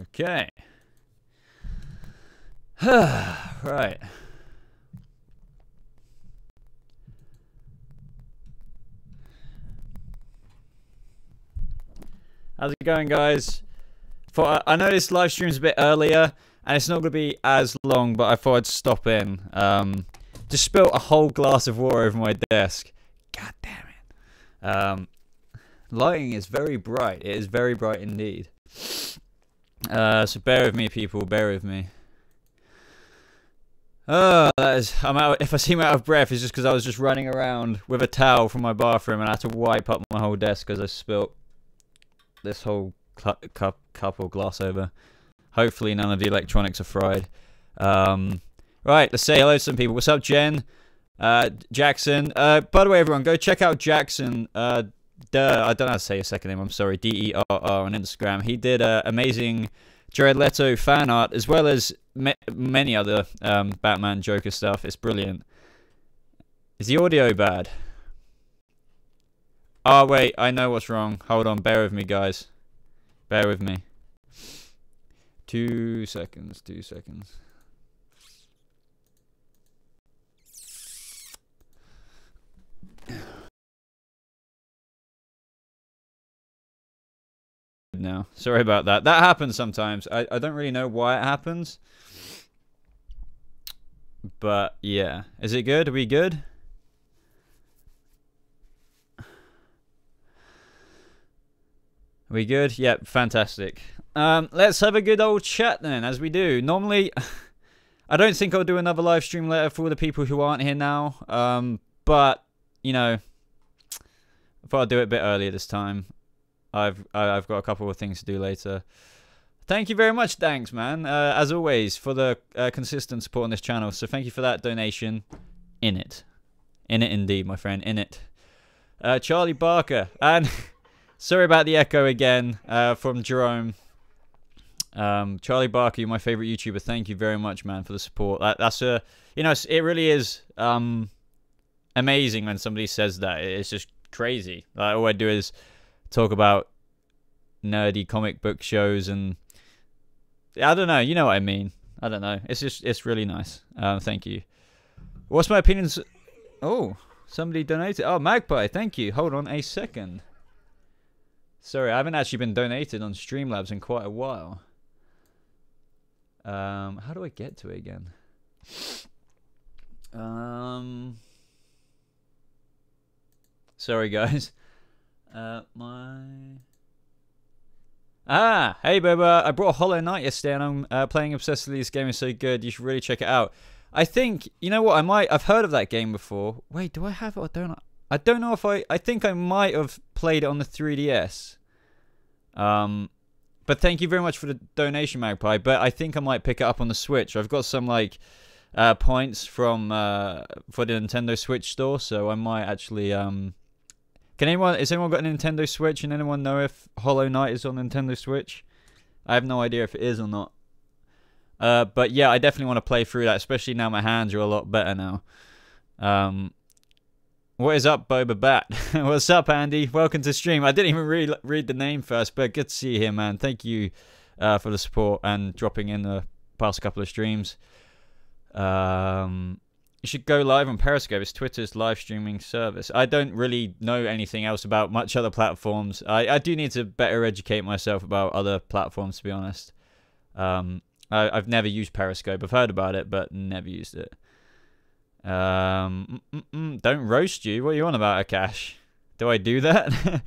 Okay. Right. How's it going, guys? I know this live stream's a bit earlier, and it's not going to be as long, but I thought I'd stop in. Just spilled a whole glass of water over my desk. God damn it. Lighting is very bright. It is very bright indeed. So bear with me, people. Bear with me. That is. I'm out. If I seem out of breath, it's just because I was just running around with a towel from my bathroom, and I had to wipe up my whole desk because I spilt this whole cup or glass over. Hopefully, none of the electronics are fried. Right. Let's say hello to some people. What's up, Jen? Jackson. By the way, everyone, go check out Jackson. I don't know how to say your second name. I'm sorry. DERR on Instagram. He did amazing Jared Leto fan art, as well as many other Batman Joker stuff. It's brilliant. Is the audio bad? Oh, wait. I know what's wrong. Hold on. Bear with me, guys. Bear with me. 2 seconds. 2 seconds. Now, sorry about that. That happens sometimes. I don't really know why it happens, but yeah. Is it good? Are we good? Are we good? Yep, fantastic. Let's have a good old chat then, as we do. Normally, I don't think I'll do another live stream later for the people who aren't here now. But you know, I thought I'd do it a bit earlier this time. I've got a couple of things to do later. Thank you very much, thanks, man. As always, for the consistent support on this channel. So thank you for that donation. In it indeed, my friend. In it. Charlie Barker, and sorry about the echo again. From Jerome. Charlie Barker, you're my favorite YouTuber. Thank you very much, man, for the support. That's you know, it really is amazing when somebody says that. It's just crazy. Like, all I do is talk about nerdy comic book shows, and I don't know, you know what I mean. I don't know. It's really nice. Thank you. What's my opinions? Oh, somebody donated. Oh, Magpie, thank you. Hold on a second. Sorry, I haven't actually been donated on Streamlabs in quite a while. How do I get to it again? Sorry, guys. Hey Boba, I brought a Hollow Knight yesterday, and I'm playing obsessively. This game is so good, you should really check it out. I think, you know what, I've heard of that game before. Wait, do I have it or don't I don't know if I think I might have played it on the 3DS. But thank you very much for the donation, Magpie, but I think I might pick it up on the Switch. I've got some, like, points from, for the Nintendo Switch store, so I might actually, has anyone got a Nintendo Switch, and anyone know if Hollow Knight is on Nintendo Switch? I have no idea if it is or not. But yeah, I definitely want to play through that, especially now my hands are a lot better now. What is up, Boba Bat? What's up, Andy? Welcome to stream. I didn't even read the name first, but good to see you here, man. Thank you for the support and dropping in the past couple of streams. You should go live on Periscope. It's Twitter's live streaming service. I don't really know anything else about much other platforms. I do need to better educate myself about other platforms, to be honest. I've never used Periscope. I've heard about it, but never used it. Don't roast you. What are you on about, Akash? Do I do that?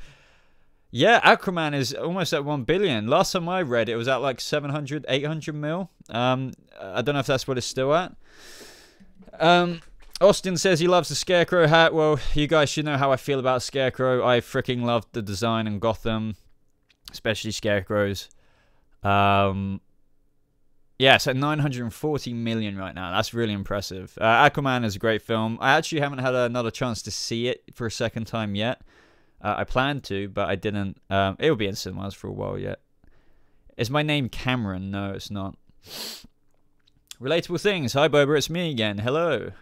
Yeah, Aquaman is almost at 1 billion. Last time I read it was at like 700, 800 mil. I don't know if that's what it's still at. Austin says he loves the Scarecrow hat. Well, you guys should know how I feel about Scarecrow. I freaking loved the design in Gotham, especially Scarecrows. Yeah, it's at 940 million right now. That's really impressive. Aquaman is a great film. I actually haven't had another chance to see it for a second time yet. I planned to, but I didn't. It will be in cinemas for a while yet. Is my name Cameron? No, it's not. Relatable things. Hi, Boba. It's me again. Hello.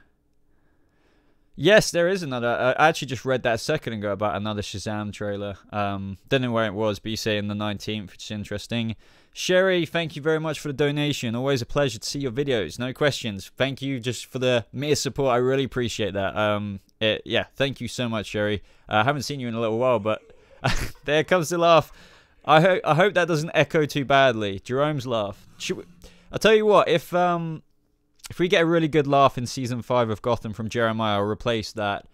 Yes, there is another. I actually just read that a second ago about another Shazam trailer. Don't know where it was, but you say in the 19th, which is interesting. Sherry, thank you very much for the donation. Always a pleasure to see your videos. No questions. Thank you just for the mere support. I really appreciate that. Yeah, thank you so much, Sherry. I haven't seen you in a little while, but there comes the laugh. I hope that doesn't echo too badly. Jerome's laugh. I'll tell you what, if we get a really good laugh in season 5 of Gotham from Jeremiah, I'll replace that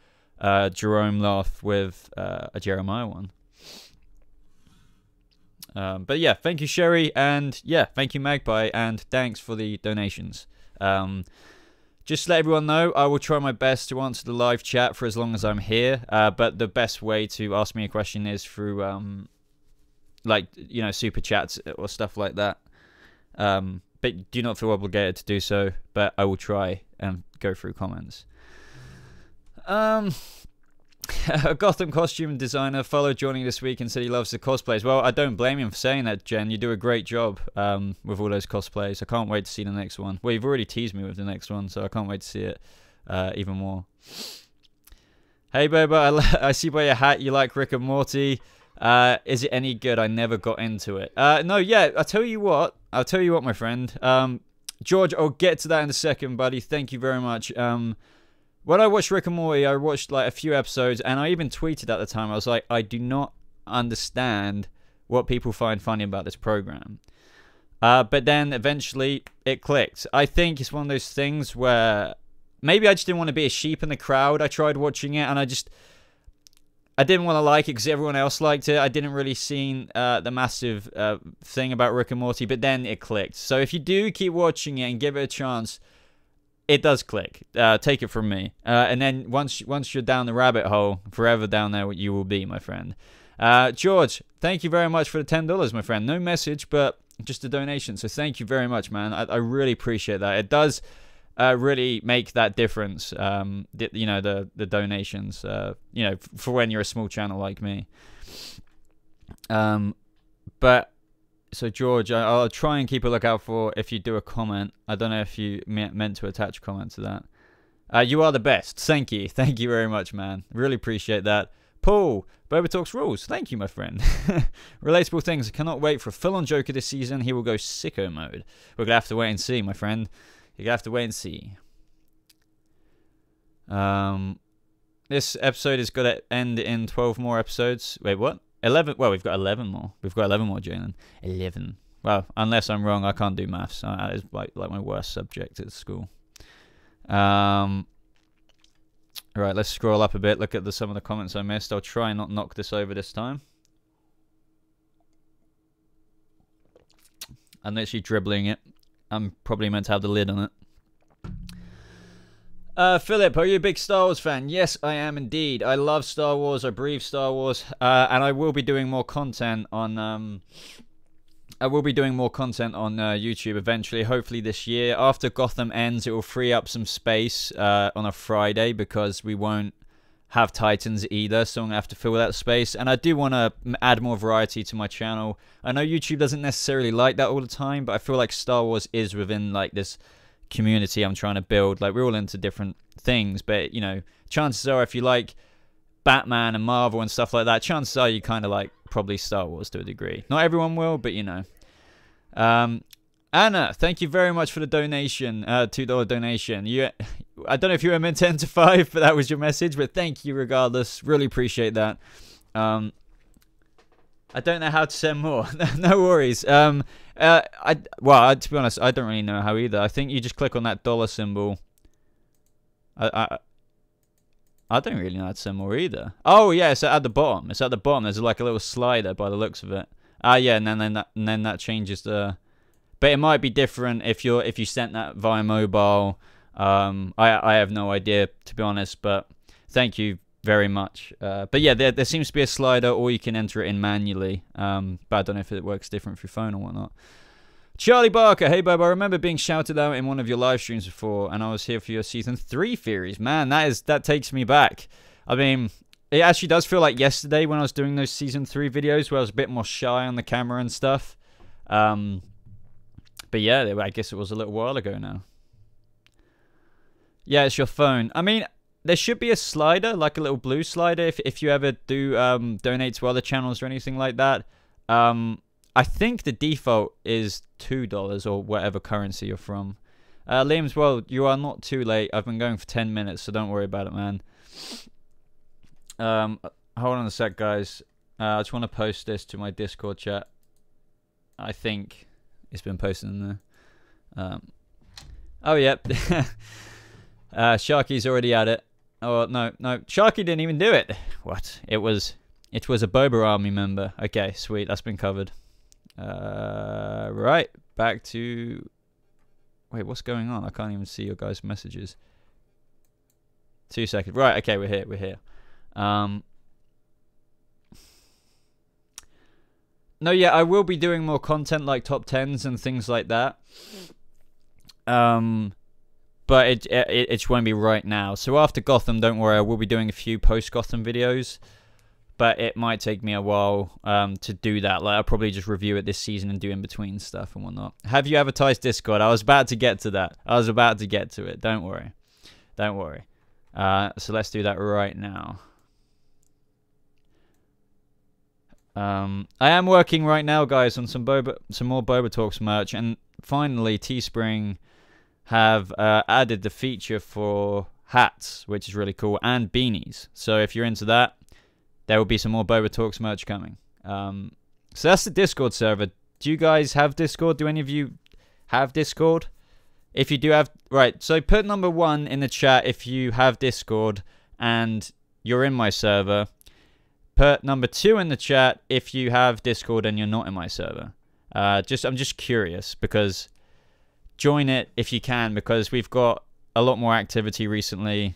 Jerome laugh with a Jeremiah one. But yeah, thank you, Sherry, and yeah, thank you, Magpie, and thanks for the donations. Just to let everyone know, I will try my best to answer the live chat for as long as I'm here, but the best way to ask me a question is through, like, you know, super chats or stuff like that. But do not feel obligated to do so, but I will try and go through comments. A Gotham costume designer followed joining this week and said he loves the cosplays. Well, I don't blame him for saying that, Jen. You do a great job with all those cosplays. I can't wait to see the next one. Well, you've already teased me with the next one, so I can't wait to see it even more. Hey, Boba, I see by your hat you like Rick and Morty. Is it any good? I never got into it. No, yeah, I'll tell you what, my friend. George, I'll get to that in a second, buddy. Thank you very much. When I watched Rick and Morty, I watched like a few episodes, and I even tweeted at the time. I was like, I do not understand what people find funny about this program. But then eventually it clicked. I think it's one of those things where maybe I just didn't want to be a sheep in the crowd. I tried watching it, and I didn't want to like it because everyone else liked it. I didn't really see the massive thing about Rick and Morty, but then it clicked. So if you do keep watching it and give it a chance, it does click. Take it from me. And then once you're down the rabbit hole, forever down there you will be, my friend. George, thank you very much for the $10, my friend. No message, but just a donation. So thank you very much, man. I really appreciate that. It does really make that difference. You know, the donations. You know, for when you're a small channel like me. But. So, George, I'll try and keep a lookout for if you do a comment. I don't know if you meant to attach a comment to that. You are the best. Thank you. Thank you very much, man. Really appreciate that. Paul, Boba Talks Rules. Thank you, my friend. Relatable things. I cannot wait for a full-on Joker this season. He will go sicko mode. We're going to have to wait and see, my friend. You're going to have to wait and see. This episode is going to end in 12 more episodes. Wait, what? 11. Well, we've got 11 more. We've got 11 more, Jalen. 11. Well, unless I'm wrong, I can't do maths. That is like my worst subject at school. All right, let's scroll up a bit. Look at some of the comments I missed. I'll try and not knock this over this time. I'm literally dribbling it. I'm probably meant to have the lid on it. Philip, are you a big Star Wars fan? Yes, I am indeed. I love Star Wars. I breathe Star Wars. And I will be doing more content on YouTube eventually, hopefully this year. After Gotham ends, it will free up some space on a Friday because we won't have Titans either, so I'm going to have to fill that space. And I do want to add more variety to my channel. I know YouTube doesn't necessarily like that all the time, but I feel like Star Wars is within like this community I'm trying to build. Like, we're all into different things, but you know, chances are if you like Batman and Marvel and stuff like that, chances are you kind of like probably Star Wars to a degree. Not everyone will, but you know. Anna, thank you very much for the donation, $2 donation. I don't know if you were meant 10 to 5, but that was your message, but thank you regardless. Really appreciate that. I don't know how to send more. No worries. Well, to be honest, I don't really know how either. I think you just click on that dollar symbol. I don't really know how to send more either. Oh yeah, it's at the bottom. It's at the bottom. There's like a little slider by the looks of it. Yeah, and then that changes the. But it might be different if you sent that via mobile. I have no idea, to be honest. But thank you very much. But yeah, there seems to be a slider, or you can enter it in manually. But I don't know if it works different through phone or whatnot. Charlie Barker, hey Bob, I remember being shouted out in one of your live streams before, and I was here for your season 3 theories. Man, that takes me back. I mean, it actually does feel like yesterday when I was doing those season 3 videos where I was a bit more shy on the camera and stuff. But yeah, I guess it was a little while ago now. Yeah, it's your phone. I mean, there should be a slider, like a little blue slider, if you ever do donate to other channels or anything like that. I think the default is $2 or whatever currency you're from. Liam's, well, you are not too late. I've been going for 10 minutes, so don't worry about it, man. Hold on a sec, guys. I just want to post this to my Discord chat. I think it's been posted in there. Oh, yep. Sharky's already at it. Oh, no. Sharky didn't even do it. What? It was a Boba Army member. Okay, sweet. That's been covered. Right. Back to... Wait, what's going on? I can't even see your guys' messages. 2 seconds. Right, okay, we're here. No, yeah, I will be doing more content like top 10s and things like that. But it just won't be right now. So after Gotham, don't worry, I will be doing a few post-Gotham videos. But it might take me a while to do that. Like, I'll probably just review it this season and do in-between stuff and whatnot. Have you advertised Discord? I was about to get to that. I was about to get to it. Don't worry. Don't worry. So let's do that right now. I am working right now, guys, on some more Boba Talks merch. And finally, Teespring have added the feature for hats, which is really cool, and beanies. So if you're into that, there will be some more Boba Talks merch coming. So that's the Discord server. Do you guys have Discord? Do any of you have Discord? If you do have... Right, so put number 1 in the chat if you have Discord and you're in my server. Put number 2 in the chat if you have Discord and you're not in my server. I'm just curious, because join it if you can, because we've got a lot more activity recently.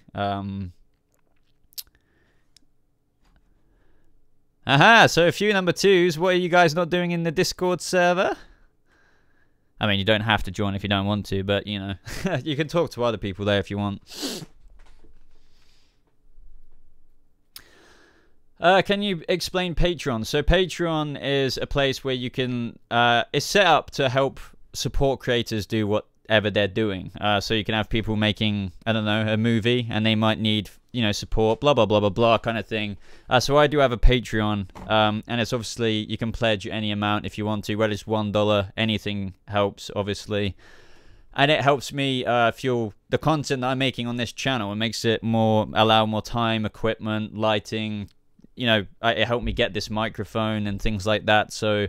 Aha, so a few number 2s. What are you guys not doing in the Discord server? I mean, you don't have to join if you don't want to, but, you know, you can talk to other people there if you want. Can you explain Patreon? So Patreon is a place where you can... it's set up to help support creators do whatever they're doing. So you can have people making, I don't know, a movie, and they might need... you know, support, blah, blah, blah, blah, blah, kind of thing. So I do have a Patreon, and it's obviously, you can pledge any amount if you want to, whether it's $1, anything helps, obviously. And it helps me fuel the content that I'm making on this channel. It makes it allow more time, equipment, lighting, you know, it helped me get this microphone and things like that. So,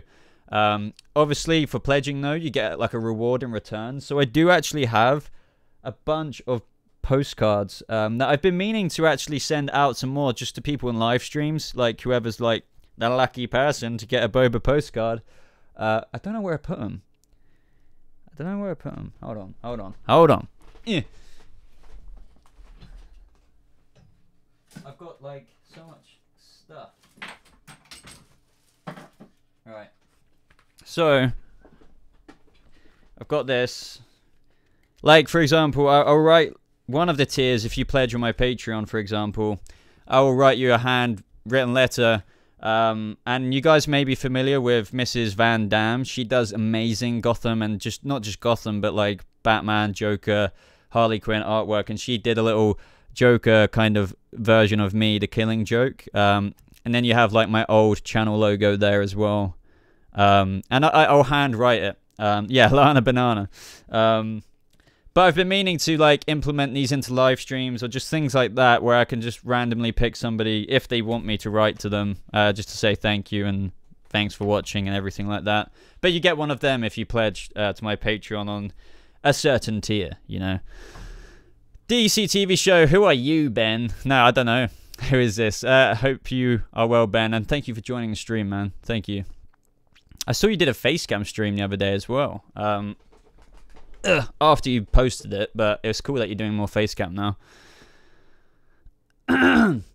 obviously, for pledging, though, you get, like, a reward in return. So I do actually have a bunch of postcards that I've been meaning to actually send out some more just to people in live streams, like whoever's like the lucky person to get a Boba postcard. I don't know where I put them. Hold on. Yeah. I've got like so much stuff. Alright. So I've got this. Like, for example, I'll write one of the tiers. If you pledge on my Patreon, for example, I will write you a handwritten letter. And you guys may be familiar with Mrs. Van Damme. She does amazing Gotham, and not just Gotham, but like Batman, Joker, Harley Quinn artwork. And she did a little Joker kind of version of me, the Killing Joke. And then you have like my old channel logo there as well. And I'll handwrite it. Yeah, Lana Banana. But I've been meaning to like implement these into live streams or just things like that, where I can just randomly pick somebody if they want me to write to them, just to say thank you and thanks for watching and everything like that. But you get one of them if you pledge to my Patreon on a certain tier, you know. DC TV show, who are you, Ben? No, I don't know. Who is this? Hope you are well, Ben, and thank you for joining the stream, man. Thank you. I saw you did a facecam stream the other day as well. After you posted it, but it's cool that you're doing more facecam now.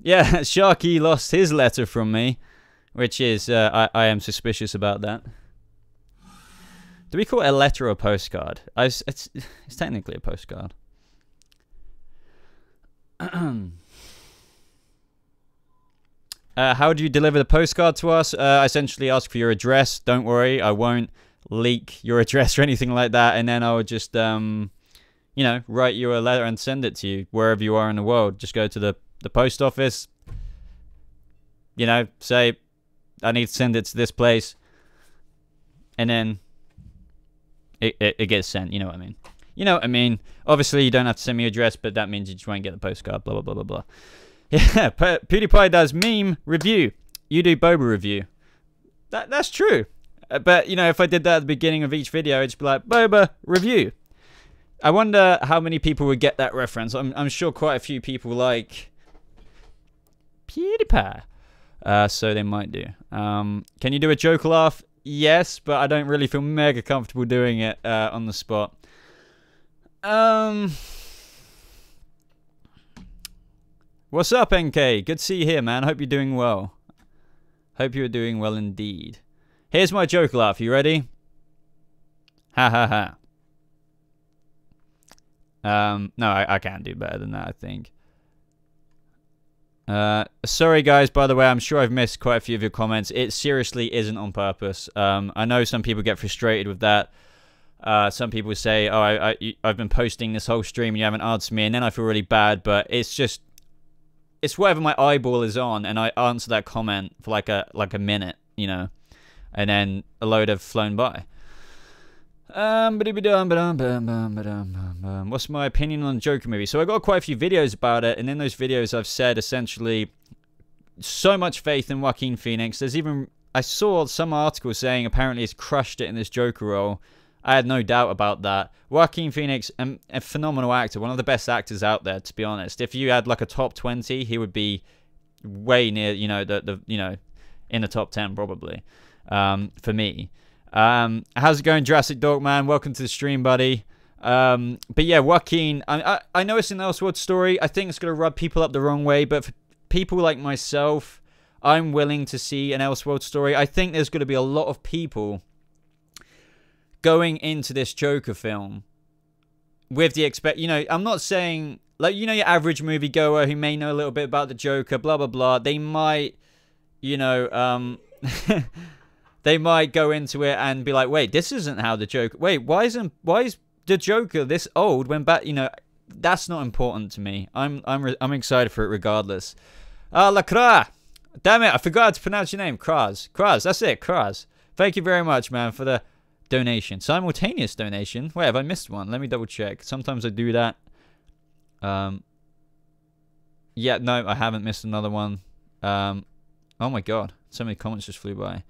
Yeah, Sharky lost his letter from me, which is, I am suspicious about that. Do we call it a letter or a postcard? It's technically a postcard. How do you deliver the postcard to us? I essentially ask for your address. Don't worry, I won't leak your address or anything like that, and then I would just you know, write you a letter and send it to you wherever you are in the world. Just go to the post office, you know, say, I need to send it to this place, and then it gets sent. You know what I mean? You know what I mean? Obviously, you don't have to send me your address, but that means you just won't get the postcard, blah, blah, blah, blah, blah. Yeah, PewDiePie does meme review. You do Boba review. That's true. But, you know, if I did that at the beginning of each video, it'd just be like, Boba review. I wonder how many people would get that reference. I'm sure quite a few people like PewDiePie. So they might do. Can you do a joke laugh? Yes, but I don't really feel mega comfortable doing it on the spot. What's up, NK? Good to see you here, man. Hope you're doing well. Hope you're doing well indeed. Here's my joke laugh. You ready? Ha ha ha. No, I can't do better than that, I think. Sorry guys, by the way, I'm sure I've missed quite a few of your comments. It seriously isn't on purpose. I know some people get frustrated with that. Some people say, oh, I've been posting this whole stream and you haven't answered me, and then I feel really bad, but it's just, it's whatever my eyeball is on, and I answer that comment for like a minute, you know, and then a load have flown by. What's my opinion on the Joker movie? So I got quite a few videos about it, and in those videos I've said essentially so much faith in Joaquin Phoenix. There's even, I saw some article saying apparently he's crushed it in this Joker role. I had no doubt about that. Joaquin Phoenix, a phenomenal actor, one of the best actors out there, to be honest. If you had like a top 20, he would be way near, you know, you know, in the top 10 probably, for me. How's it going, Jurassic Dog Man? Welcome to the stream, buddy. But yeah, Joaquin, I know it's an Elseworld story. I think it's going to rub people up the wrong way, but for people like myself, I'm willing to see an Elseworld story. I think there's going to be a lot of people going into this Joker film with the you know, I'm not saying, like, you know, your average moviegoer who may know a little bit about the Joker, blah, blah, blah. They might, you know, they might go into it and be like, wait, this isn't how the Joker... Wait, why is the Joker this old when back... You know, that's not important to me. I'm excited for it regardless. Lacra! Damn it, I forgot to pronounce your name. Kraz. Kraz, that's it, Kraz. Thank you very much, man, for the donation. Simultaneous donation? Wait, have I missed one? Let me double check. Sometimes I do that. Yeah, no, I haven't missed another one. Oh my god, so many comments just flew by.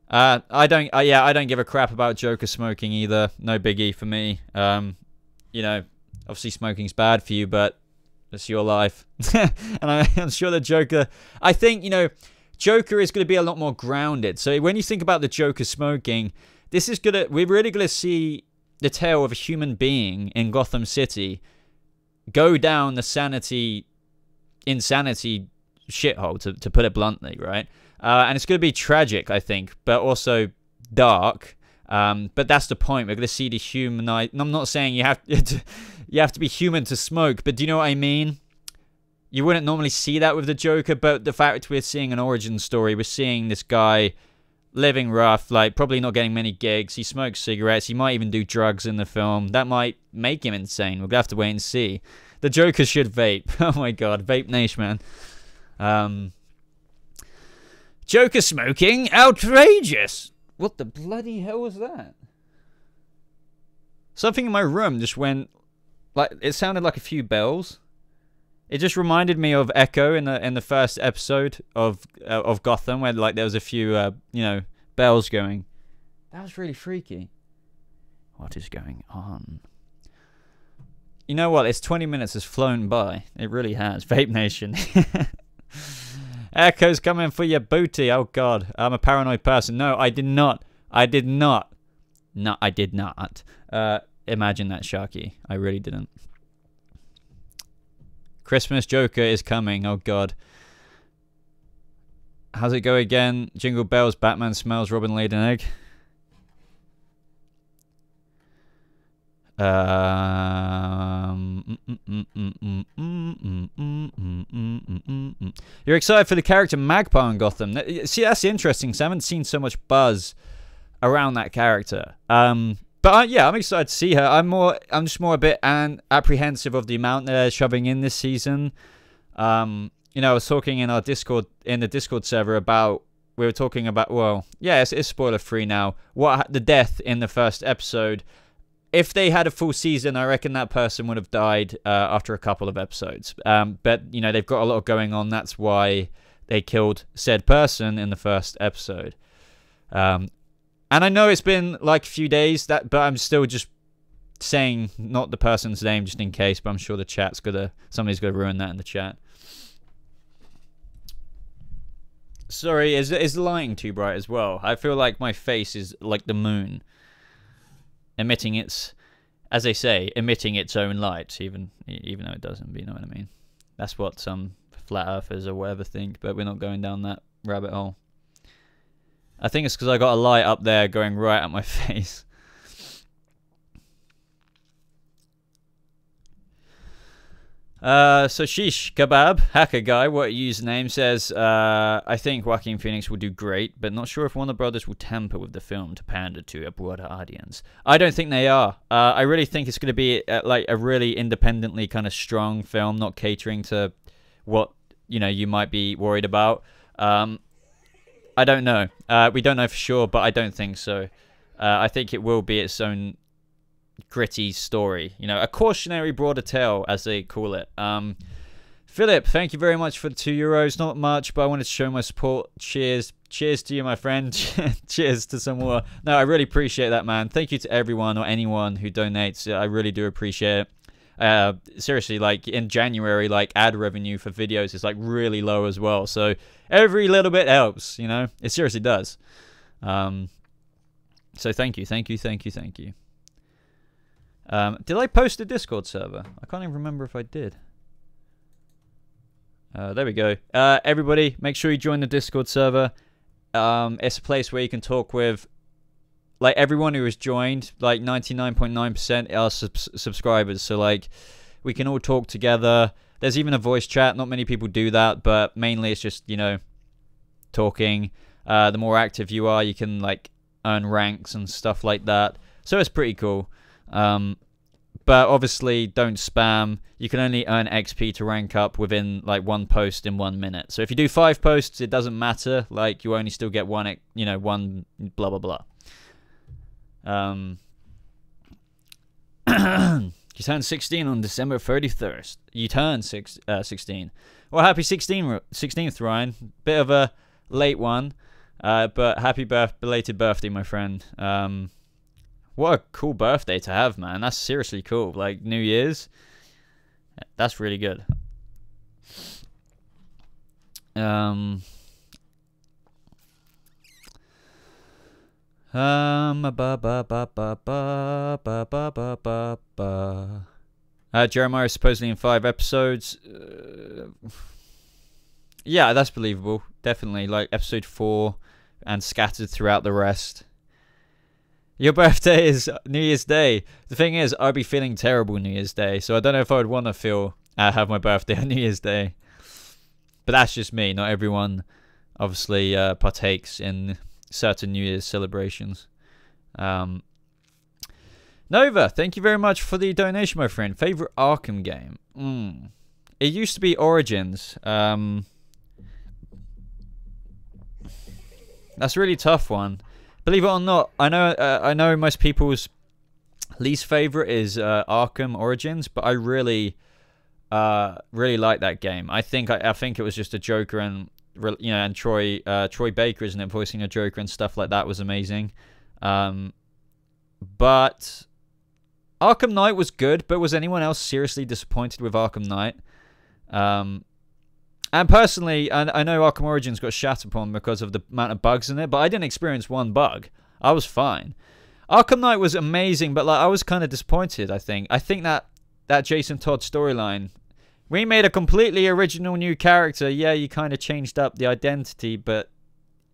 I don't give a crap about Joker smoking either. No biggie for me. You know, obviously smoking's bad for you, but it's your life. And I'm sure the Joker, I think, you know, Joker is going to be a lot more grounded. So when you think about the Joker smoking, this is we're really going to see the tale of a human being in Gotham City go down the insanity shithole, to put it bluntly, right? And it's going to be tragic, I think, but also dark. But that's the point. We're going to see the humanized... I'm not saying you have to be human to smoke, but do you know what I mean? You wouldn't normally see that with the Joker, but the fact we're seeing an origin story, we're seeing this guy living rough, like probably not getting many gigs. He smokes cigarettes. He might even do drugs in the film. That might make him insane. We'll have to wait and see. The Joker should vape. Oh my god, Vape Nation, man. Joker smoking, outrageous. What the bloody hell was that? Something in my room just went, like, it sounded like a few bells. It just reminded me of Echo in the first episode of Gotham, where like there was a few you know, bells going. That was really freaky. What is going on? You know what? It's 20 minutes has flown by. It really has. Vape Nation. Echo's coming for your booty. Oh god, I'm a paranoid person. No, I did not. I did not. No, I did not. Imagine that, Sharky. I really didn't. Christmas Joker is coming. Oh god. How's it go again? Jingle bells, Batman smells, Robin laid an egg. You're excited for the character Magpie in Gotham. See, that's interesting, because I haven't seen so much buzz around that character. But But yeah, I'm excited to see her. I'm just more a bit apprehensive of the amount they're shoving in this season. You know, I was talking in the Discord server about, we were talking about, well, yeah, it's spoiler free now. The death in the first episode. If they had a full season, I reckon that person would have died after a couple of episodes. But you know, they've got a lot going on. That's why they killed said person in the first episode. And I know it's been like a few days, but I'm still just saying not the person's name just in case. But I'm sure the chat's somebody's gonna ruin that in the chat. Sorry, is the lighting too bright as well? I feel like my face is like the moon, emitting its, as they say, emitting its own light, even though it doesn't. But you know what I mean? That's what some flat earthers or whatever think. But we're not going down that rabbit hole. I think it's because I got a light up there going right at my face. So Sheesh Kebab Hacker Guy, what username says, I think Joaquin Phoenix will do great, but not sure if Warner Brothers will tamper with the film to pander to a broader audience. I don't think they are. I really think it's going to be like a really independently kind of strong film, not catering to what, you know, you might be worried about. I don't know. We don't know for sure, but I don't think so. I think it will be its own gritty story, you know, a cautionary broader tale, as they call it. Philip, thank you very much for the €2. Not much, but I wanted to show my support. Cheers to you, my friend. Cheers to some more. No, I really appreciate that, man. Thank you to everyone or anyone who donates. I really do appreciate it. Seriously, like in January, like ad revenue for videos is like really low as well, so every little bit helps, you know. It seriously does. So thank you. Did I post a Discord server? I can't even remember if I did. There we go. Everybody, make sure you join the Discord server. It's a place where you can talk with, like, everyone who has joined. Like 99.9% are subscribers. So like, we can all talk together. There's even a voice chat. Not many people do that, but mainly it's just, you know, talking. The more active you are, you can like earn ranks and stuff like that. So it's pretty cool. But obviously don't spam. You can only earn XP to rank up within like one post in 1 minute. So if you do 5 posts, it doesn't matter. Like, you only still get one, you know, one blah blah blah. You turn 16 on December 31st. You turn 16. Well, happy 16th, Ryan. Bit of a late one, but happy belated birthday, my friend. What a cool birthday to have, man. That's seriously cool. Like, New Year's. That's really good. Jeremiah is supposedly in 5 episodes. Yeah, that's believable. Definitely. Like, episode 4 and scattered throughout the rest. Your birthday is New Year's Day. The thing is, I'd be feeling terrible New Year's Day, so I don't know if I would want to have my birthday on New Year's Day. But that's just me. Not everyone, obviously, partakes in certain New Year's celebrations. Nova, thank you very much for the donation, my friend. Favorite Arkham game? It used to be Origins. That's a really tough one. Believe it or not, I know most people's least favorite is Arkham Origins, but I really like that game. I think it was just a Joker and Troy Baker, isn't it, voicing a Joker and stuff like that was amazing. But Arkham Knight was good, but was anyone else seriously disappointed with Arkham Knight? And personally, I know Arkham Origins got shat upon because of the amount of bugs in it, but I didn't experience one bug. I was fine. Arkham Knight was amazing, but like I was kind of disappointed, I think. I think that Jason Todd storyline, we made a completely original new character. Yeah, you kind of changed up the identity, but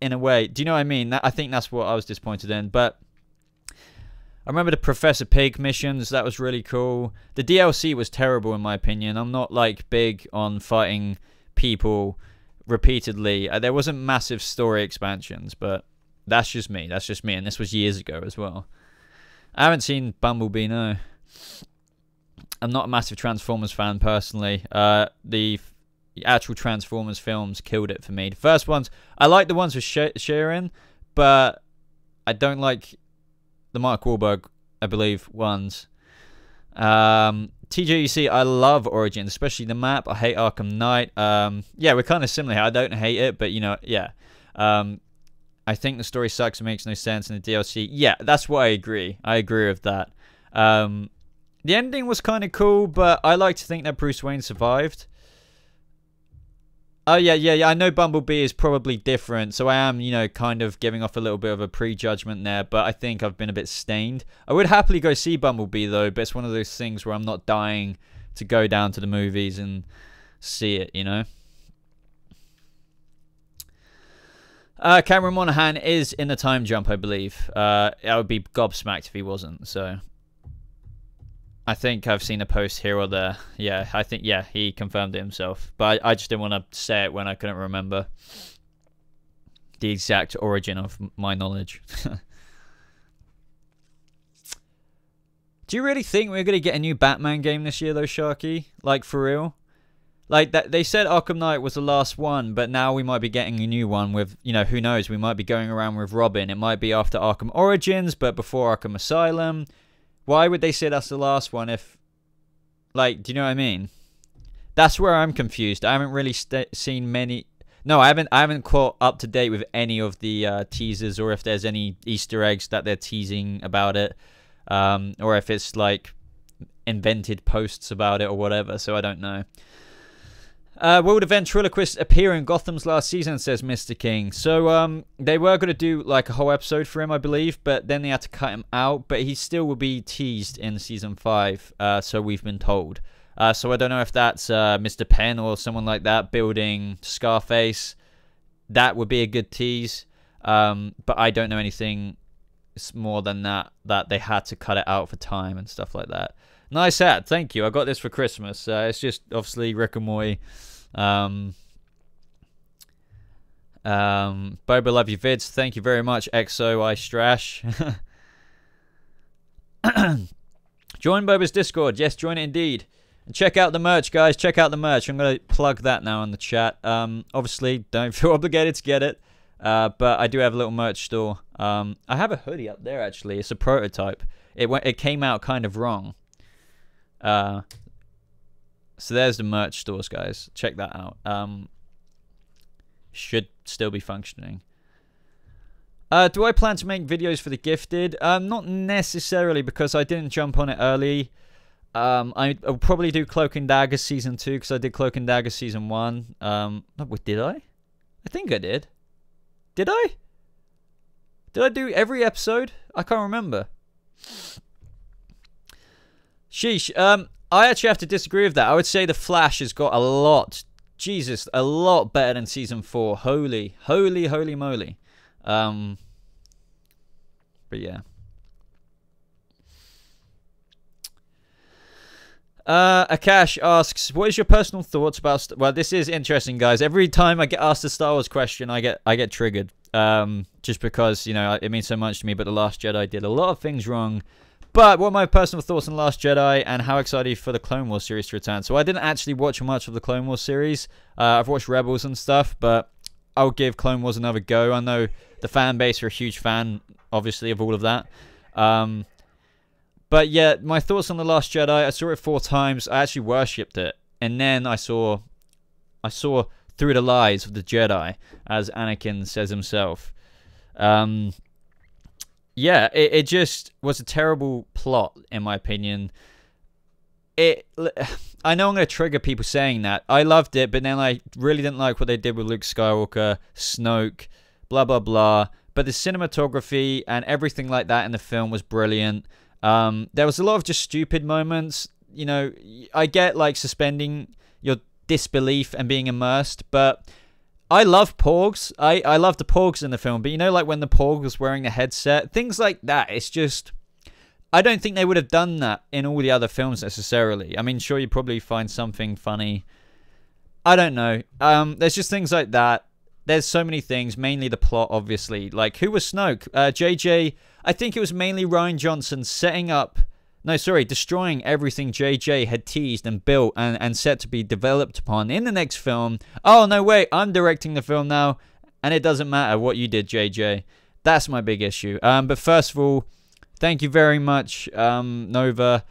in a way, do you know what I mean? I think that's what I was disappointed in, but I remember the Professor Pig missions. That was really cool. The DLC was terrible in my opinion. I'm not like big on fighting people repeatedly. There wasn't massive story expansions, but that's just me, and this was years ago as well. I haven't seen Bumblebee, no. I'm not a massive Transformers fan personally. The actual Transformers films killed it for me. The first ones, I like the ones with Sheeran, but I don't like the Mark Wahlberg, I believe, ones. TJUC, I love Origins, especially the map. I hate Arkham Knight. Yeah, we're kind of similar here. I don't hate it, but, you know, yeah. I think the story sucks. It makes no sense in the DLC. Yeah, that's what I agree. I agree with that. The ending was kind of cool, but I like to think that Bruce Wayne survived. Oh, yeah. I know Bumblebee is probably different, so I am, you know, kind of giving off a little bit of a prejudgment there, but I think I've been a bit stained. I would happily go see Bumblebee, though, but it's one of those things where I'm not dying to go down to the movies and see it, you know? Cameron Monaghan is in the time jump, I believe. I would be gobsmacked if he wasn't, so... I think I've seen a post here or there. Yeah, I think, yeah, he confirmed it himself. But I just didn't want to say it when I couldn't remember the exact origin of my knowledge. Do you really think we're going to get a new Batman game this year, though, Sharky? Like, for real? Like, that they said Arkham Knight was the last one, but now we might be getting a new one with, you know, who knows? We might be going around with Robin. It might be after Arkham Origins, but before Arkham Asylum. Why would they say that's the last one if... Like, do you know what I mean? That's where I'm confused. I haven't really seen many... No, I haven't caught up to date with any of the teasers or if there's any Easter eggs that they're teasing about it. Or if it's, like, invented posts about it or whatever. So I don't know. Will the ventriloquist appear in Gotham's last season, says Mr. King. So they were going to do like a whole episode for him, I believe, but then they had to cut him out, but he still will be teased in season 5, so we've been told. So I don't know if that's Mr. Penn or someone like that building Scarface. That would be a good tease, but I don't know anything more than that they had to cut it out for time and stuff like that. Nice hat, thank you. I got this for Christmas. It's just obviously Rick and Morty. Boba, love your vids. Thank you very much, XO I Strash. Join Boba's Discord. Yes, join it indeed. And check out the merch, guys. Check out the merch. I'm going to plug that now in the chat. Obviously, don't feel obligated to get it. But I do have a little merch store. I have a hoodie up there, actually. It's a prototype. It came out kind of wrong. So there's the merch stores, guys. Check that out. Should still be functioning. Do I plan to make videos for the gifted? Not necessarily, because I didn't jump on it early. I'll probably do Cloak and Dagger Season 2, because I did Cloak and Dagger Season 1. Did I? I think I did. Did I? Did I do every episode? I can't remember. Sheesh. I actually have to disagree with that. I would say The Flash has got a lot better than Season 4. Holy moly. But yeah. Akash asks, what is your personal thoughts about... Well, this is interesting, guys. Every time I get asked a Star Wars question, I get triggered. Just because, you know, it means so much to me, but The Last Jedi did a lot of things wrong. But what are my personal thoughts on Last Jedi and how excited for the Clone Wars series to return? So I didn't actually watch much of the Clone Wars series. I've watched Rebels and stuff, but I'll give Clone Wars another go. I know the fan base are a huge fan, obviously, of all of that. But yeah, my thoughts on The Last Jedi, I saw it 4 times. I actually worshipped it. And then I saw through the lies of the Jedi, as Anakin says himself. Yeah, it just was a terrible plot, in my opinion. I know I'm going to trigger people saying that. I loved it, but then I really didn't like what they did with Luke Skywalker, Snoke, blah, blah, blah. But the cinematography and everything like that in the film was brilliant. There was a lot of just stupid moments. You know, I get, like, suspending your disbelief and being immersed, but... I love Porgs. I love the Porgs in the film, but you know, like when the Porg was wearing a headset, things like that. It's just, I don't think they would have done that in all the other films necessarily. I mean, sure, you probably find something funny. I don't know. There's just things like that. there's so many things, mainly the plot, obviously. Like, who was Snoke? JJ, I think it was mainly Rian Johnson destroying everything JJ had teased and built and set to be developed upon in the next film. Oh, no, wait, I'm directing the film now, and it doesn't matter what you did, JJ. That's my big issue. But first of all, thank you very much, Nova,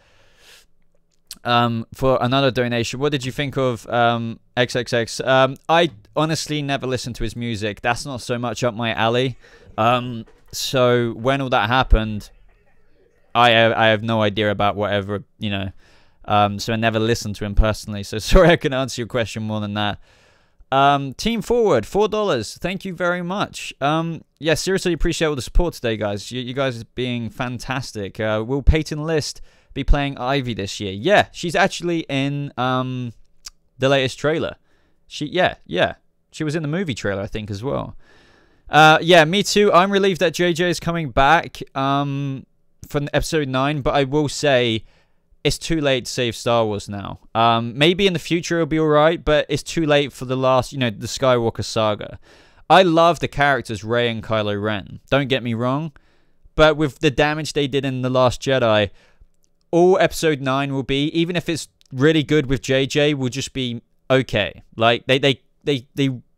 for another donation. What did you think of XXX? I honestly never listened to his music. That's not so much up my alley. So when all that happened, I have no idea about whatever, you know. So I never listened to him personally. So sorry I couldn't answer your question more than that. Team Forward, $4. Thank you very much. Yeah, seriously appreciate all the support today, guys. You guys are being fantastic. Will Peyton List be playing Ivy this year? Yeah, she's actually in the latest trailer. Yeah. She was in the movie trailer, I think, as well. Yeah, me too. I'm relieved that JJ is coming back from episode 9, but I will say it's too late to save Star Wars now. Maybe in the future it'll be alright, but it's too late for the last, the Skywalker saga. I love the characters Rey and Kylo Ren. Don't get me wrong. But with the damage they did in The Last Jedi, all episode 9 will be, even if it's really good with JJ, will just be okay. Like, they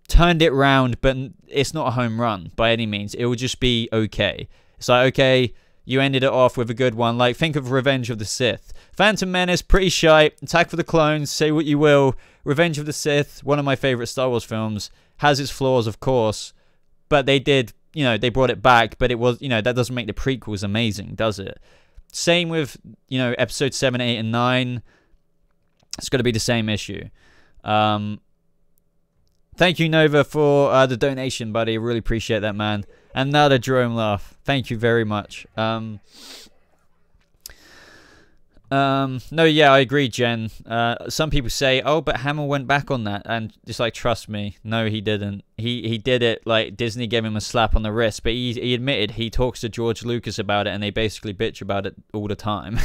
turned it round, but it's not a home run by any means. It will just be okay. It's like, okay, you ended it off with a good one. Like, think of Revenge of the Sith. Phantom Menace, pretty shite. Attack for the Clones, say what you will. Revenge of the Sith, one of my favorite Star Wars films, has its flaws, of course. But they did, they brought it back. But it was, that doesn't make the prequels amazing, does it? Same with, episode 7, 8, and 9. It's got to be the same issue. Thank you, Nova, for the donation, buddy. I really appreciate that, man. Another Jerome laugh. Thank you very much. No, yeah, I agree, Jen. Some people say, oh, but Hamill went back on that. And just like, trust me. No, he didn't. He did it like Disney gave him a slap on the wrist. But he admitted he talks to George Lucas about it. And they basically bitch about it all the time.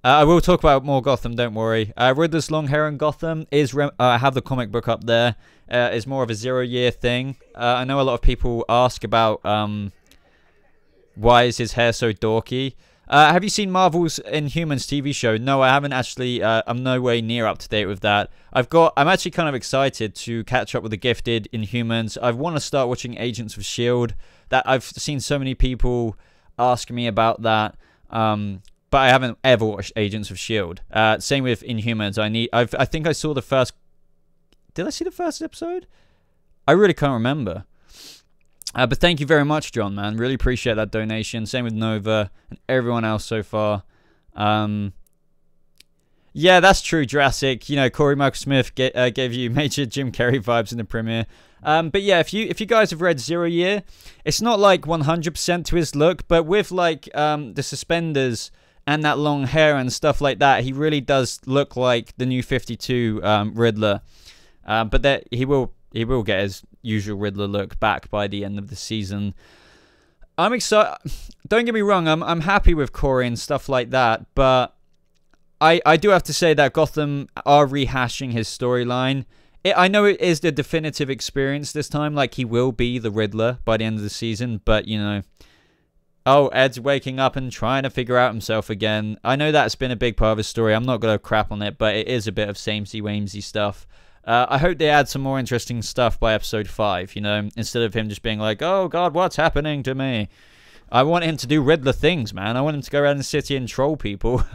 I will talk about more Gotham, don't worry. Riddler's long hair in Gotham is... I have the comic book up there. It's more of a 0-year thing. I know a lot of people ask about why is his hair so dorky. Have you seen Marvel's Inhumans TV show? No, I haven't actually. I'm no way near up to date with that. I'm actually kind of excited to catch up with the Gifted, Inhumans. I want to start watching Agents of S.H.I.E.L.D. That I've seen so many people ask me about that. But I haven't ever watched Agents of S.H.I.E.L.D. Same with Inhumans. I think I saw the first... Did I see the first episode? I really can't remember. But thank you very much, John, man. Really appreciate that donation. Same with Nova and everyone else so far. Yeah, that's true, Jurassic. Corey Michael Smith gave you major Jim Carrey vibes in the premiere. But yeah, if you guys have read 0 Year, it's not like 100% to his look, but with like the suspenders and that long hair and stuff like that, he really does look like the new 52 Riddler. But that he will get his usual Riddler look back by the end of the season. I'm excited. Don't get me wrong, I'm happy with Corey and stuff like that, but I do have to say that Gotham are rehashing his storyline. I know it is the definitive experience this time, like he will be the Riddler by the end of the season, but oh, Ed's waking up and trying to figure out himself again. I know that's been a big part of his story. I'm not going to crap on it, but it is a bit of samey-wamesy stuff. I hope they add some more interesting stuff by episode 5, instead of him just being like, oh god, what's happening to me? I want him to do Riddler things, man. I want him to go around the city and troll people.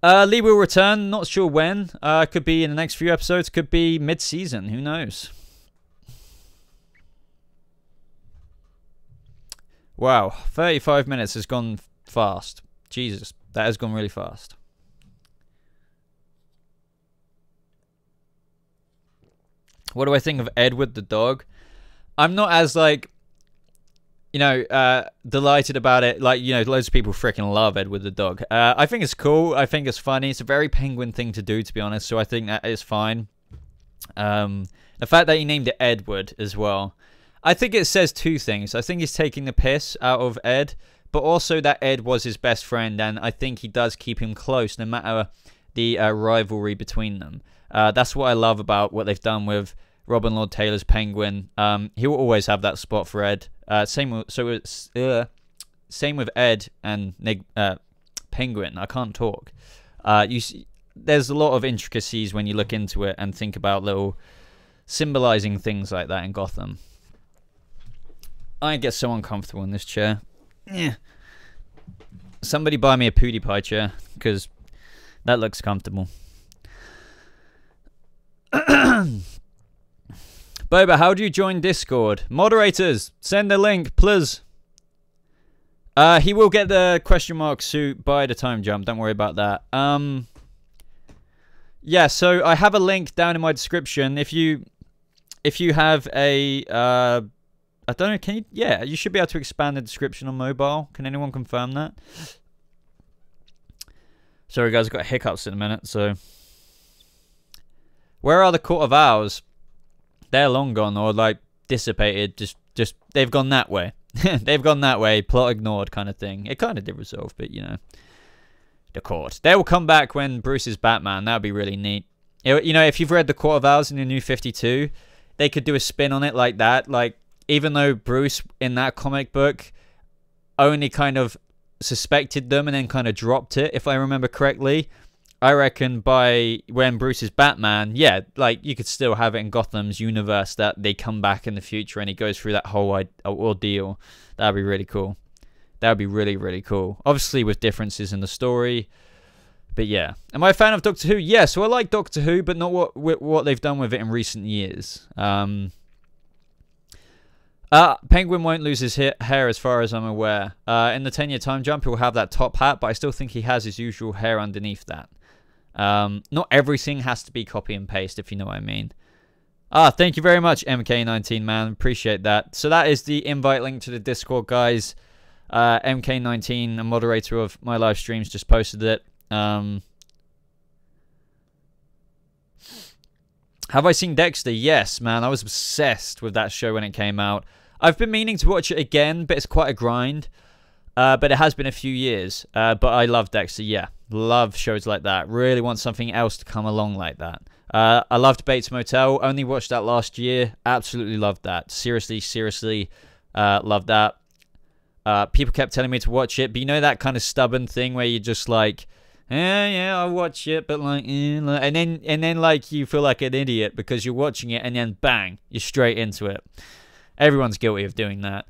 Lee will return, not sure when. Could be in the next few episodes, could be mid-season, who knows? Wow, 35 minutes has gone fast. Jesus, that has gone really fast. What do I think of Edward the dog? I'm not as delighted about it. Like, loads of people freaking love Edward the dog. I think it's cool. I think it's funny. It's a very Penguin thing to do, to be honest. So I think that is fine. The fact that he named it Edward as well. I think it says two things. I think he's taking the piss out of Ed, but also that Ed was his best friend, and I think he does keep him close no matter the rivalry between them. That's what I love about what they've done with Robin Lord Taylor's Penguin. He will always have that spot for Ed. Same with Ed and Penguin. I can't talk. There's a lot of intricacies when you look into it and think about little symbolizing things like that in Gotham. I get so uncomfortable in this chair. Yeah. Somebody buy me a PewDiePie chair, because that looks comfortable. Boba, how do you join Discord? Moderators, send a link, please. He will get the question mark suit by the time jump. Don't worry about that. Yeah, so I have a link down in my description. If you have a I don't know, can you? Yeah, you should be able to expand the description on mobile. Can anyone confirm that? Sorry guys, I've got hiccups in a minute, so. Where are the Court of Owls? They're long gone, or like dissipated. Just they've gone that way. They've gone that way. Plot ignored, kind of thing. It kind of did resolve, but you know, the court. They will come back when Bruce is Batman. That would be really neat. You know, if you've read the Court of Owls in the New 52, they could do a spin on it like that. Like, even though Bruce in that comic book only kind of suspected them and then kind of dropped it, if I remember correctly. I reckon by when Bruce is Batman, yeah, like you could still have it in Gotham's universe that they come back in the future and he goes through that whole ordeal. That would be really cool. That would be really, really cool. Obviously with differences in the story. But yeah. Am I a fan of Doctor Who? Yeah, so I like Doctor Who, but not what they've done with it in recent years. Penguin won't lose his hair as far as I'm aware. In the 10-year time jump, he'll have that top hat, but I still think he has his usual hair underneath that. Not everything has to be copy and paste, if you know what I mean. Thank you very much, MK19, man. Appreciate that. So that is the invite link to the Discord, guys. MK19, a moderator of my live streams, just posted it. Have I seen Dexter? Yes, man. I was obsessed with that show when it came out. I've been meaning to watch it again, but it's quite a grind. But it has been a few years. But I love Dexter, yeah. Love shows like that. Really want something else to come along like that. I loved Bates Motel. Only watched that last year. Absolutely loved that. Seriously loved that. People kept telling me to watch it. But you know that kind of stubborn thing where you're just like, yeah, I'll watch it, but like, and then like you feel like an idiot because you're watching it and then bang, you're straight into it. Everyone's guilty of doing that.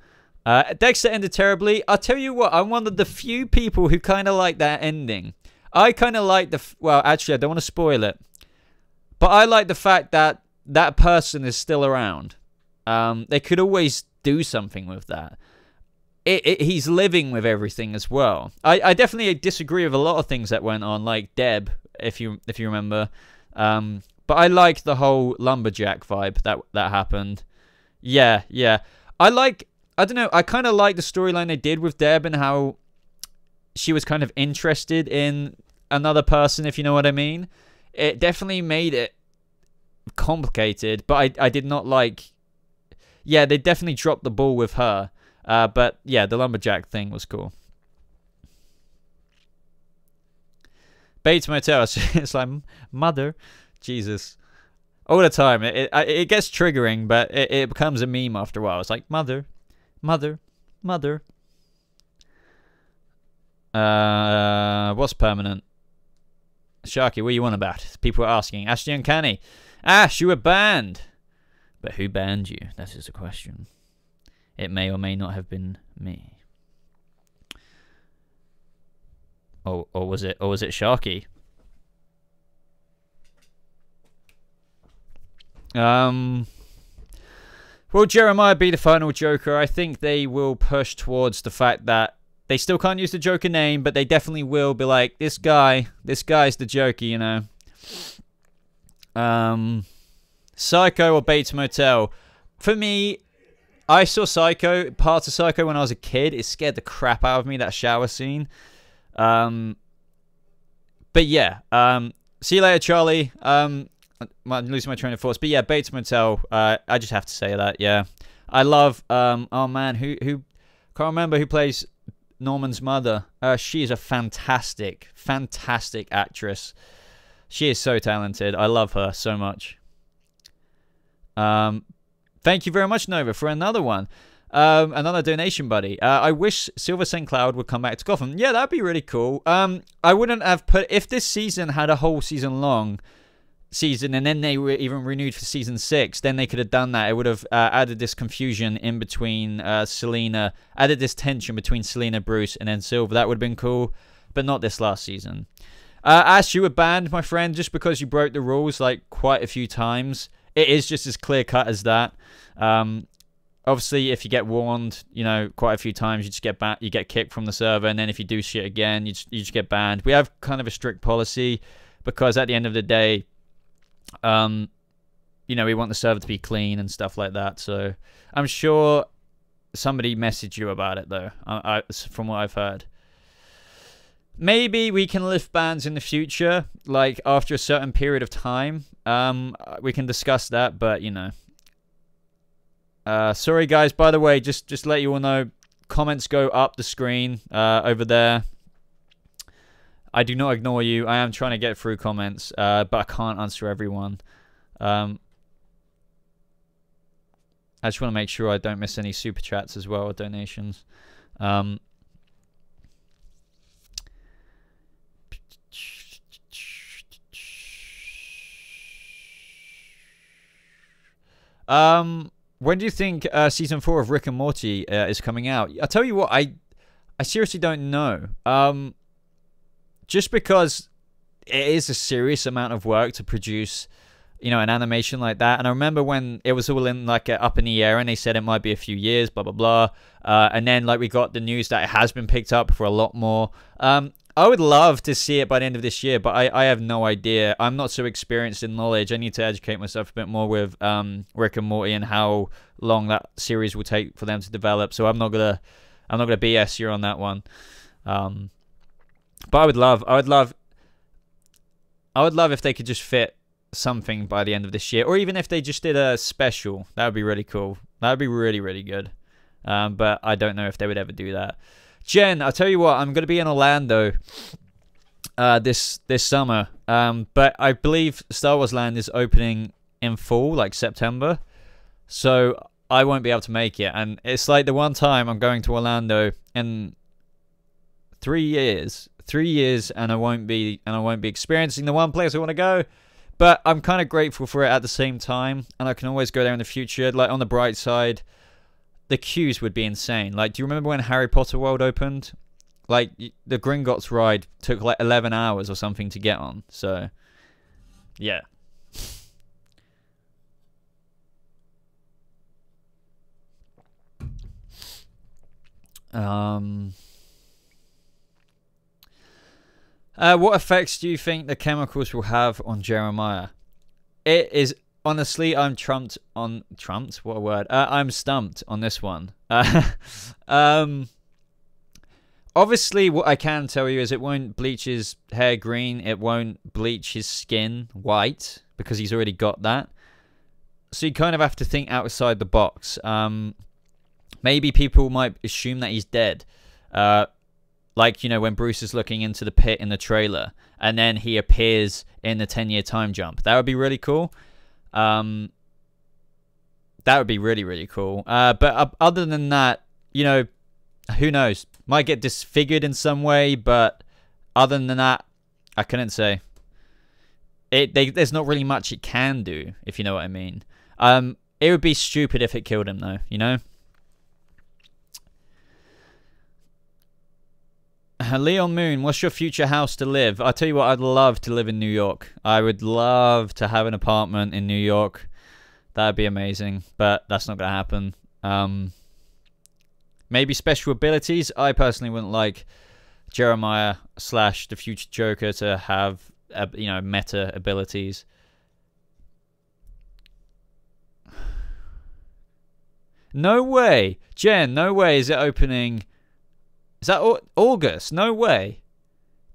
Dexter ended terribly. I'll tell you what, I'm one of the few people who kind of like that ending. I kind of like well, actually, I don't want to spoil it, but I like the fact that that person is still around. They could always do something with that. He's living with everything as well. I definitely disagree with a lot of things that went on, like Deb, if you remember. But I like the whole lumberjack vibe that happened. Yeah. I don't know, I kind of like the storyline they did with Deb and how she was kind of interested in another person, if you know what I mean. It definitely made it complicated, but I did not like... Yeah, they definitely dropped the ball with her. But yeah, the lumberjack thing was cool. Bates Motel, it's like, mother, Jesus. All the time. It gets triggering, but it becomes a meme after a while. It's like, mother. What's permanent? Sharky, what are you on about? People are asking. Ashley Uncanny. Ash, you were banned. But who banned you? That is the question. It may or may not have been me. Or was it Sharky? Will Jeremiah be the final Joker? I think they will push towards the fact that they still can't use the Joker name, but they definitely will be like, this guy's the Joker, you know. Psycho or Bates Motel? For me, I saw parts of Psycho when I was a kid. It scared the crap out of me, that shower scene. But yeah, see you later, Charlie. I'm losing my train of thoughts. But yeah, Bates Motel, I just have to say that, yeah. I love, oh man, who can't remember who plays Norman's mother. She is a fantastic actress. She is so talented. I love her so much. Thank you very much, Nova, for another one. Another donation, buddy. I wish Silver St. Cloud would come back to Gotham. Yeah, that'd be really cool. I wouldn't have put... If this season had a whole season long season and then they were even renewed for season 6, then they could have done that. It would have added this confusion in between Selena, added this tension between Selena, Bruce, and then Silver. That would have been cool, but not this last season. Ash, you were banned, my friend, just because you broke the rules like quite a few times. It is just as clear cut as that. Obviously, if you get warned, you know, quite a few times, you just get you get kicked from the server, and then if you do shit again, you just get banned. We have kind of a strict policy because at the end of the day, you know, we want the server to be clean and stuff like that. So I'm sure somebody messaged you about it, though, from what I've heard. Maybe we can lift bans in the future, like after a certain period of time. We can discuss that, but, you know. Sorry, guys. By the way, just let you all know, comments go up the screen over there. I do not ignore you. I am trying to get through comments, but I can't answer everyone. I just want to make sure I don't miss any super chats as well, or donations. When do you think season 4 of Rick and Morty is coming out? I'll tell you what, I seriously don't know. Just because it is a serious amount of work to produce, you know, an animation like that. And I remember when it was all in like up in the air and they said it might be a few years, blah, blah, blah. And then like we got the news that it has been picked up for a lot more. I would love to see it by the end of this year, but I have no idea. I'm not so experienced in knowledge. I need to educate myself a bit more with Rick and Morty and how long that series will take for them to develop. So I'm not gonna BS you on that one. But I would love if they could just fit something by the end of this year, or even if they just did a special. That would be really cool. That would be really, really good. But I don't know if they would ever do that. Jen, I'll tell you what, I'm going to be in Orlando this summer. But I believe Star Wars Land is opening in fall, like September. So I won't be able to make it. And it's like the one time I'm going to Orlando in 3 years. 3 years, and I won't be experiencing the one place I want to go. But I'm kind of grateful for it at the same time, and I can always go there in the future. Like, on the bright side, the queues would be insane. Like, do you remember when Harry Potter World opened? Like, the Gringotts ride took like 11 hours or something to get on. So, yeah. What effects do you think the chemicals will have on Jeremiah? It is... Honestly, I'm stumped? What a word. I'm stumped on this one. Obviously, what I can tell you is it won't bleach his hair green. It won't bleach his skin white, because he's already got that. So you kind of have to think outside the box. Maybe people might assume that he's dead. Like, you know, when Bruce is looking into the pit in the trailer, and then he appears in the 10-year time jump. That would be really cool. That would be really, really cool. But other than that, you know, who knows? Might get disfigured in some way, but other than that, I couldn't say. There's not really much it can do, if you know what I mean. It would be stupid if it killed him, though, you know? Leon Moon, what's your future house to live? I'll tell you what, I'd love to live in New York. I would love to have an apartment in New York. That'd be amazing, but that's not going to happen. Maybe special abilities. I personally wouldn't like Jeremiah / the future Joker to have, you know, meta abilities. No way. Jen, no way is it opening... Is that August? No way.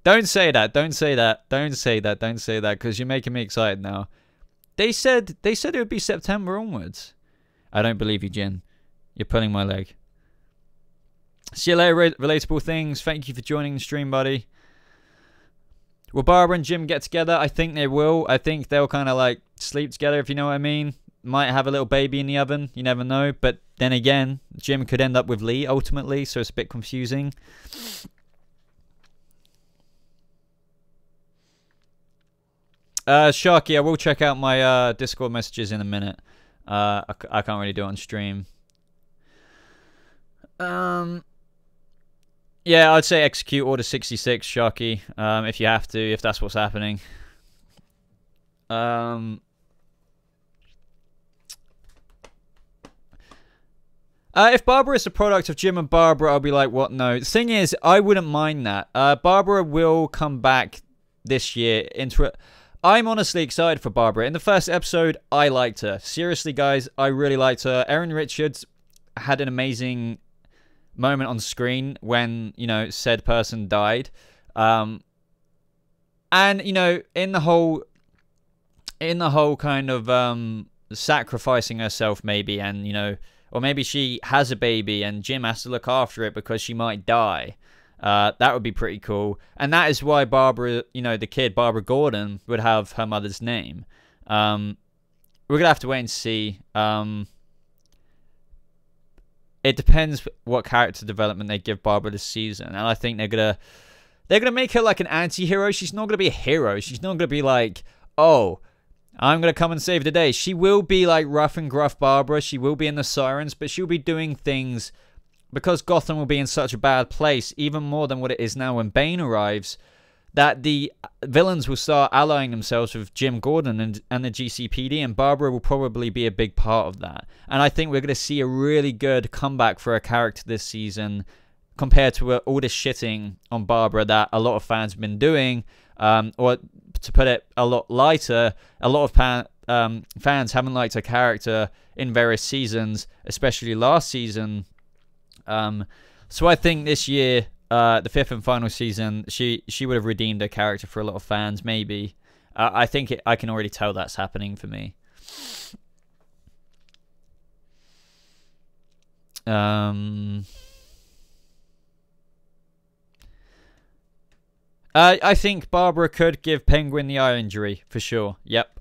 Don't say that. Don't say that. Don't say that. Don't say that, because you're making me excited now. They said it would be September onwards. I don't believe you, Jen. You're pulling my leg. See you later, relatable things. Thank you for joining the stream, buddy. Will Barbara and Jim get together? I think they will. I think they'll kind of like sleep together, if you know what I mean. Might have a little baby in the oven. You never know. But then again, Jim could end up with Lee ultimately, so it's a bit confusing. Sharky, I will check out my Discord messages in a minute. I can't really do it on stream. Yeah, I'd say execute Order 66, Sharky, if you have to, if that's what's happening. If Barbara is a product of Jim and Barbara, I'll be like, what? No. The thing is, I wouldn't mind that. Barbara will come back this year into it. I'm honestly excited for Barbara. In the first episode, I liked her. Seriously, guys, I really liked her. Erin Richards had an amazing moment on screen when, you know, said person died. And, you know, in the whole kind of sacrificing herself maybe, and, you know, or maybe she has a baby and Jim has to look after it because she might die. That would be pretty cool. And that is why Barbara, you know, the kid, Barbara Gordon, would have her mother's name. We're going to have to wait and see. It depends what character development they give Barbara this season. And I think they're going to make her like an anti-hero. She's not going to be a hero. She's not going to be like, oh, I'm going to come and save the day. She will be like rough and gruff Barbara. She will be in the Sirens, but she'll be doing things because Gotham will be in such a bad place, even more than what it is now when Bane arrives, that the villains will start allying themselves with Jim Gordon and the GCPD, and Barbara will probably be a big part of that. And I think we're going to see a really good comeback for a character this season compared to all this shitting on Barbara that a lot of fans have been doing, or to put it a lot lighter, a lot of fans haven't liked her character in various seasons, especially last season. So I think this year, the fifth and final season, she would have redeemed her character for a lot of fans, maybe. I think I can already tell that's happening for me. I think Barbara could give Penguin the eye injury, for sure. Yep.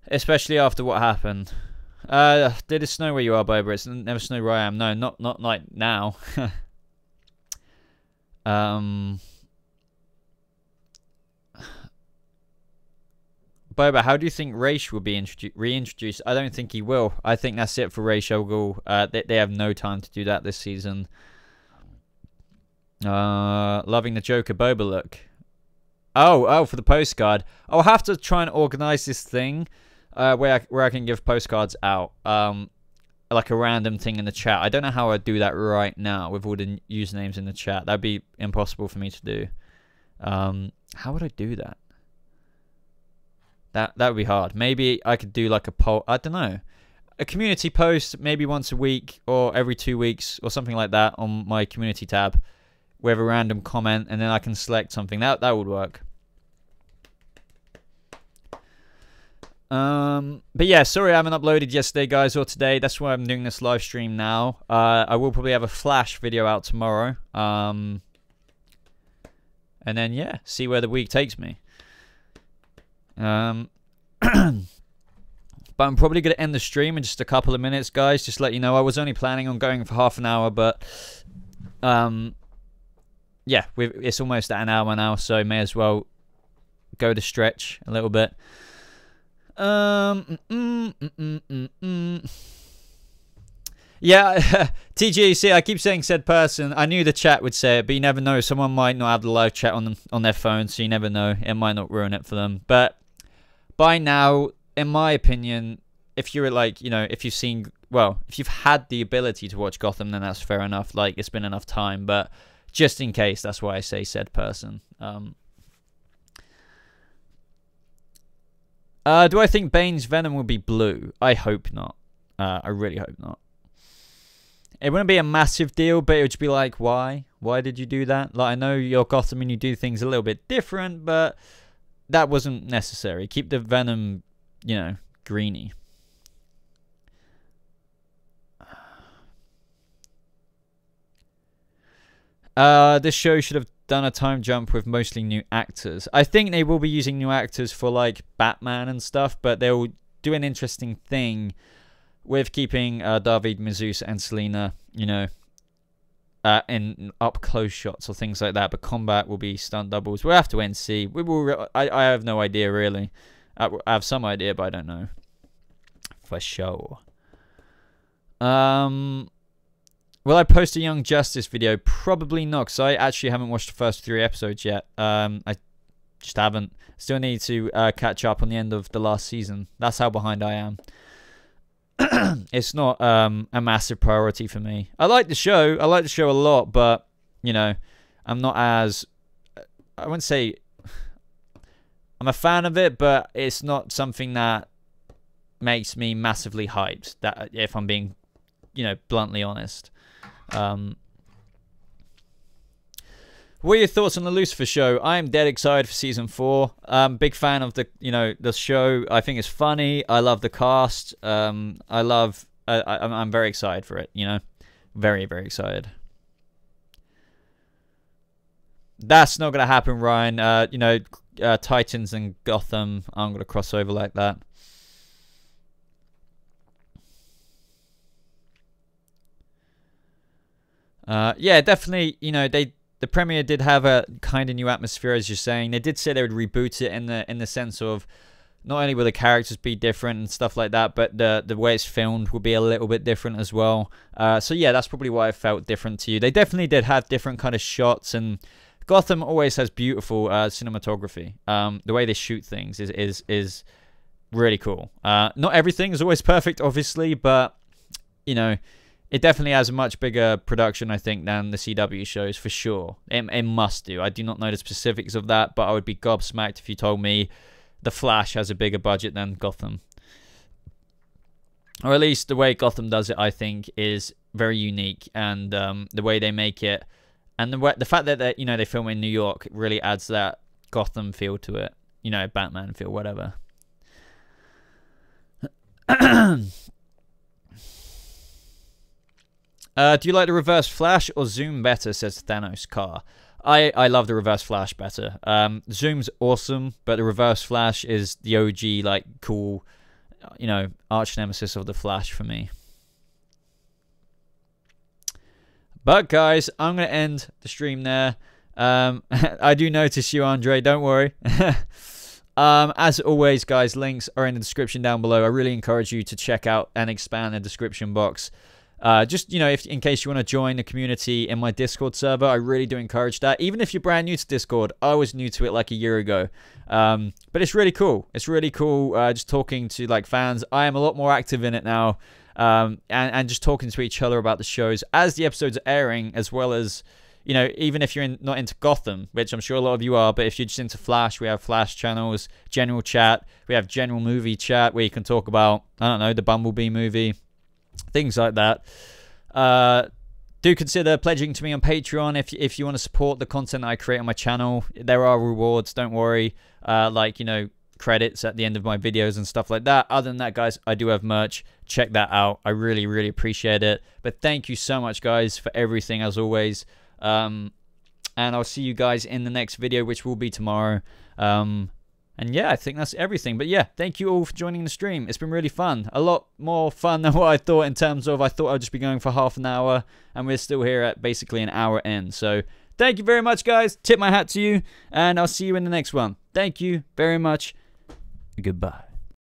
Especially after what happened. Did it snow where you are, Boba? It's never snowed where I am. No, not like now. Boba, how do you think Raish will be reintroduced? I don't think he will. I think that's it for Raish Al Ghul. They have no time to do that this season. Loving the Joker Boba look. Oh, for the postcard. I'll have to try and organize this thing where I can give postcards out. Like a random thing in the chat. I don't know how I'd do that right now with all the usernames in the chat. That'd be impossible for me to do. How would I do that? That would be hard. Maybe I could do like a poll. I don't know. A community post maybe once a week or every 2 weeks or something like that on my community tab with a random comment, and then I can select something. That would work. But yeah, sorry I haven't uploaded yesterday, guys, or today. That's why I'm doing this live stream now. I will probably have a flash video out tomorrow. And then, yeah, see where the week takes me. But I'm probably going to end the stream in just a couple of minutes, guys. Just to let you know, I was only planning on going for half an hour, but yeah, it's almost at an hour now, so may as well go to stretch a little bit. Yeah, TGC, I keep saying said person. I knew the chat would say it, but you never know. Someone might not have the live chat on their phone, so you never know. It might not ruin it for them. But by now, in my opinion, if you're like, you know, if you've seen, well, if you've had the ability to watch Gotham, then that's fair enough. Like, it's been enough time. But just in case, that's why I say said person. Do I think Bane's Venom will be blue? I hope not. I really hope not. It wouldn't be a massive deal, but it would just be like, why? Why did you do that? Like, I know you're Gotham and you do things a little bit different, but that wasn't necessary. Keep the Venom, you know, greeny. This show should have done a time jump with mostly new actors. I think they will be using new actors for like Batman and stuff, but they'll do an interesting thing with keeping David Mazouz and Selena, you know, in up close shots or things like that. But combat will be stunt doubles. We'll have to wait and see. We will. I have no idea really. I have some idea, but I don't know for sure. Will I post a Young Justice video? Probably not, because I actually haven't watched the first 3 episodes yet. I just haven't. Still need to catch up on the end of the last season. That's how behind I am. It's not a massive priority for me. I like the show. I like the show a lot, but, you know, I'm not as... I wouldn't say... I'm a fan of it, but it's not something that makes me massively hyped, that, if I'm being, you know, bluntly honest. What are your thoughts on the Lucifer show? I am dead excited for season 4. Big fan of the, you know, the show. I think it's funny. I love the cast. I'm very excited for it, you know. Very, very excited. That's not going to happen, Ryan. You know, Titans and Gotham aren't going to cross over like that. Yeah, definitely, you know, the premiere did have a kind of new atmosphere, as you're saying. They did say they would reboot it in the sense of not only will the characters be different and stuff like that, but the way it's filmed will be a little bit different as well. So yeah, that's probably why it felt different to you. They definitely did have different kind of shots, and Gotham always has beautiful cinematography. The way they shoot things is really cool. Not everything is always perfect, obviously, but you know, it definitely has a much bigger production, I think, than the CW shows, for sure. It must do. I do not know the specifics of that, but I would be gobsmacked if you told me The Flash has a bigger budget than Gotham. Or at least the way Gotham does it, I think, is very unique. And the way they make it, and the fact that you know, they film in New York really adds that Gotham feel to it. You know, Batman feel, whatever. Do you like the Reverse Flash or Zoom better, says Thanos Car. I love the Reverse Flash better. Zoom's awesome, but the Reverse Flash is the OG, like, cool, you know, arch nemesis of the Flash for me. But, guys, I'm going to end the stream there. I do notice you, Andre, don't worry. As always, guys, links are in the description down below. I really encourage you to check out and expand the description box. Just, you know, in case you want to join the community in my Discord server, I really do encourage that. Even if you're brand new to Discord, I was new to it like a year ago. But it's really cool. It's really cool just talking to, like, fans. I am a lot more active in it now. And just talking to each other about the shows as the episodes are airing, as well as, you know, even if you're not into Gotham, which I'm sure a lot of you are, but if you're just into Flash, we have Flash channels, general chat. We have general movie chat where you can talk about, I don't know, the Bumblebee movie. Things like that. Do consider pledging to me on Patreon if you want to support the content that I create on my channel. There are rewards, don't worry. Like, you know, credits at the end of my videos and stuff like that. Other than that, guys, I do have merch. Check that out. I really, really appreciate it. But thank you so much, guys, for everything, as always. And I'll see you guys in the next video, which will be tomorrow. And yeah, I think that's everything. But yeah, thank you all for joining the stream. It's been really fun. A lot more fun than what I thought, in terms of I thought I'd just be going for half an hour, and we're still here at basically an hour in. So thank you very much, guys. Tip my hat to you, and I'll see you in the next one. Thank you very much. Goodbye.